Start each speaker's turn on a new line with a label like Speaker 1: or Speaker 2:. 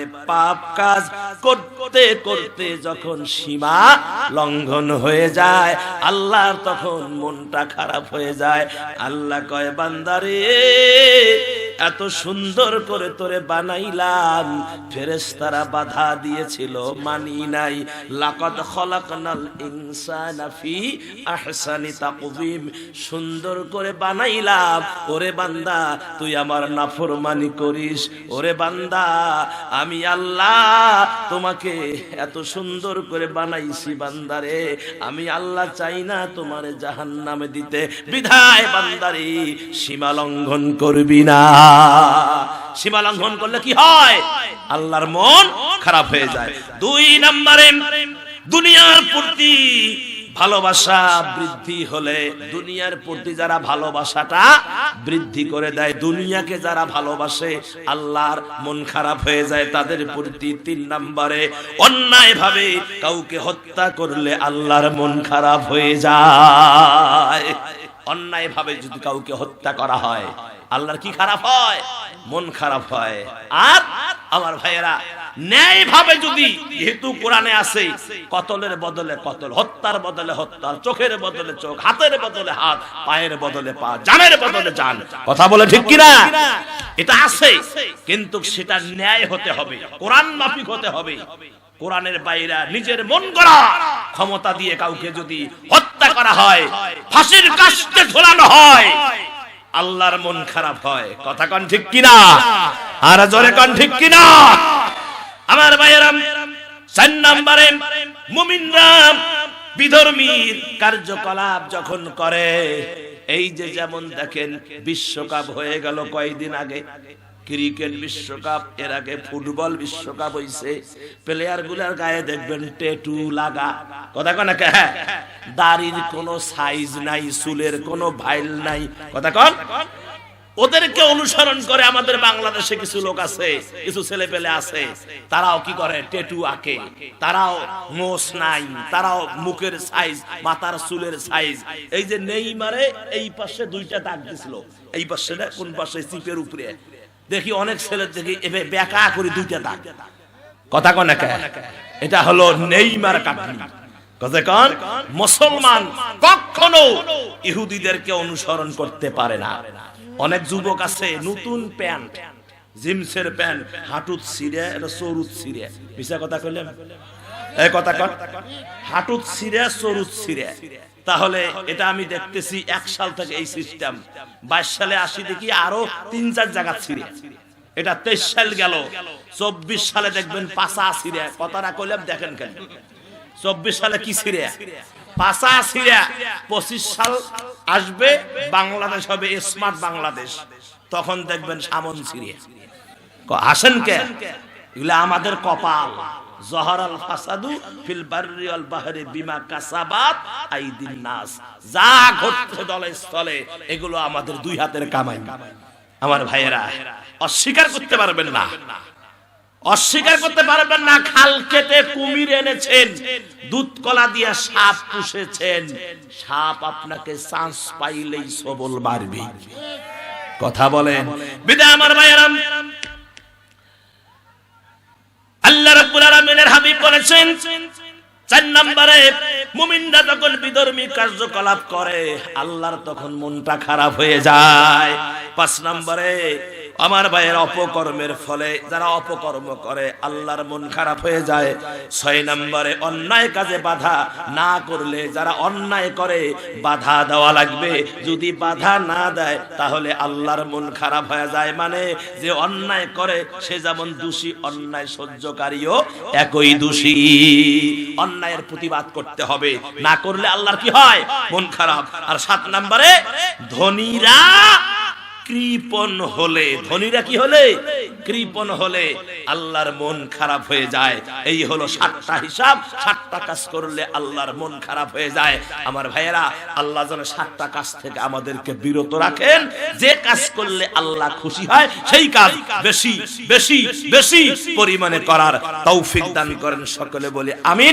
Speaker 1: নাম্বারে পাপ কাজ করতে করতে যখন সীমা লঙ্ঘন হয়ে যায় আল্লাহর তখন মনটা খারাপ হয়ে যায়। আল্লাহ কয় বান্দারে এত সুন্দর করে তোরে বানাইলাম, ফেরেশতারা বাধা দিয়েছিল মানি নাই। লাকাদ খলাকনাল ইনসানা ফি আহসানি তাকওয়িম, সুন্দর করে বানাইলাম, ওরে বান্দা তুই আমার নাফরমানি করিস, ওরে বান্দা আমি আল্লাহ তোমাকে এত সুন্দর করে বানাইছি বান্দারে, আমি আল্লাহ চাই না তোমারে জাহান্নামে দিতে, বিধায় বান্দারে সীমা লঙ্ঘন করবি না। সীমা লঙ্ঘন করলে কি হয়? আল্লাহর মন খারাপ হয়ে যায়। 2 নম্বরে দুনিয়ার প্রতি ভালোবাসা বৃদ্ধি হলে, দুনিয়ার প্রতি যারা ভালোবাসাটা বৃদ্ধি করে দেয়, দুনিয়াকে যারা ভালোবাসে আল্লাহর মন খারাপ হয়ে যায় তাদের প্রতি। 3 নম্বরে অন্যায় ভাবে কাউকে হত্যা করলে আল্লাহর মন খারাপ হয়ে যায়। অন্যায় ভাবে যদি কাউকে হত্যা করা হয় আল্লাহর কি খারাপ হয়? মন খারাপ হয়। আর আমার ভাইয়েরা ন্যায় ভাবে যদি, যেহেতু কোরআনে আছে কতলের বদলে কতল, হত্যার বদলে হত্যা, চোখের বদলে চোখ, হাতের বদলে হাত, পায়ের বদলে পা, জানের বদলে জান, কথা বলে ঠিক কিনা? এটা আছে, কিন্তু সেটা ন্যায় হতে হবে, কোরআন মাফিক হতে হবে। কোরআনের বাইরে নিজের মন গড়া ক্ষমতা দিয়ে কাউকে যদি হত্যা করা হয়, ফাঁসির কাস্টে ঝোলানো হয়, আল্লাহর মন খারাপ হয়। কথা কোন ঠিক কিনা? আর জোরে কোন ঠিক কিনা? আমার ভাইয়েরা 4 নম্বরে মুমিনরা বিধর্মীর কার্যকলাপ যখন করে, এই যে যেমন দেখেন বিশ্বকাপ হয়ে গেল কয়েকদিন আগে, ক্রিকেট বিশ্বকাপ, এর আগে ফুটবল বিশ্বকাপ হইছে, প্লেয়ার গুলার গায়ে দেখবেন ট্যাটু লাগা, কথা কন, দাড়ির কোনো সাইজ নাই, চুলের কোনো ভাইল নাই, কথা কন। ওদেরকে অনুসরণ করে আমাদের বাংলাদেশে কিছু লোক আছে, কিছু ছেলে পেলে আছে, তারাও কি করে? ট্যাটু আঁকে, তারাও মোষ নাই, তারাও মুখের সাইজ, মাথার চুলের সাইজ। এই যে নেইমারে এই পাশে 2টা দাগ দিছিল, এই পাশে না, কোন পাশে চিপের উপরে দেখি অনেক ছেলে দেখি এভাবে বেকা করে 2টা দাগ, কথা কন। এটা হলো নেইমার কাটনি, কথা কন। মুসলমান কখনো ইহুদিদেরকে অনুসরণ করতে পারে না। অনেক যুবক আছে নতুন প্যান্ট, জিন্সের প্যান্ট, হাঁটুত ছিঁড়ে, এটা চরুত ছিঁড়ে, মিছা কথা কইলাম, এই কথা কন, হাঁটুত ছিঁড়ে চরুত ছিঁড়ে। তাহলে এটা আমি দেখতেছি 1 সাল থেকে এই সিস্টেম, 22 সালে আসি দেখি আরো 3-4 জায়গা ছিঁড়ে, এটা 23 সাল গেল, 24 সালে দেখবেন পাছা ছিঁড়ে, কথাটা কইলাম দেখেন কেন, 24 সালে কি ছিঁড়ে? পাছা ছিঁড়ে। 25 সাল আসবে, বাংলাদেশ হবে স্মার্ট বাংলাদেশ, তখন দেখবেন সামন ছিঁড়ে। আসেন কে? এগুলা আমাদের কপাল। জহরাল ফাসাদু ফিল বাররি ওয়াল বাহরি বিমা কাসাবাত আইদিন নাস, যা ঘটছে দলে স্থলে এগুলো আমাদের 2 হাতের কামাই। আমার ভাইয়েরা অস্বীকার করতে পারবেন না, অস্বীকার করতে পারবেন না। খাল কেটে কুমির এনেছেন, দুধ কলা দিয়ে সাপ পুষেছেন, সাপ আপনাকে চান্স পাইলেই সবল মারবে, কথা বলেন। বিদায় আমার ভাইয়েরা, আল্লাহ রাব্বুল আলামিনের হাবিব বলেছেন 4 নম্বরে মুমিনরা যখন বিধর্মী কার্যকলাপ করে আল্লাহর তখন মনটা খারাপ হয়ে যায়। 5 নম্বরে আমার ভাইয়ের অপকর্মের ফলে যারা অপকর্ম করে আল্লাহর মন খারাপ হয়ে যায়। 6 নম্বরে অন্যায় কাজে বাধা না করলে, যারা অন্যায় করে বাধা দেওয়া লাগবে, যদি বাধা না দেয় তাহলে আল্লাহর মন খারাপ হয়ে যায়। মানে যে অন্যায় করে সে যেমন দোষী, অন্যায় সহ্যকারীও একই দোষী। অন্যায়ের প্রতিবাদ করতে হবে, না করলে আল্লাহর কি হয়? মন খারাপ। আর 7 নম্বরে ধনীরা কৃপণ হলে, ধনীরা কি হলে? কৃপণ হলে আল্লাহর মন খারাপ হয়ে যায়। এই হলো 7টা হিসাব, 7টা কাজ করলে আল্লাহর মন খারাপ হয়ে যায়। আমার ভাইয়েরা, আল্লাহ যেন 7টা কাজ থেকে আমাদেরকে বিরত রাখেন। যে কাজ করলে আল্লাহ খুশি হয় সেই কাজ বেশি বেশি বেশি পরিমাণে করার তৌফিক দান করেন। সকলে বলি আমিন।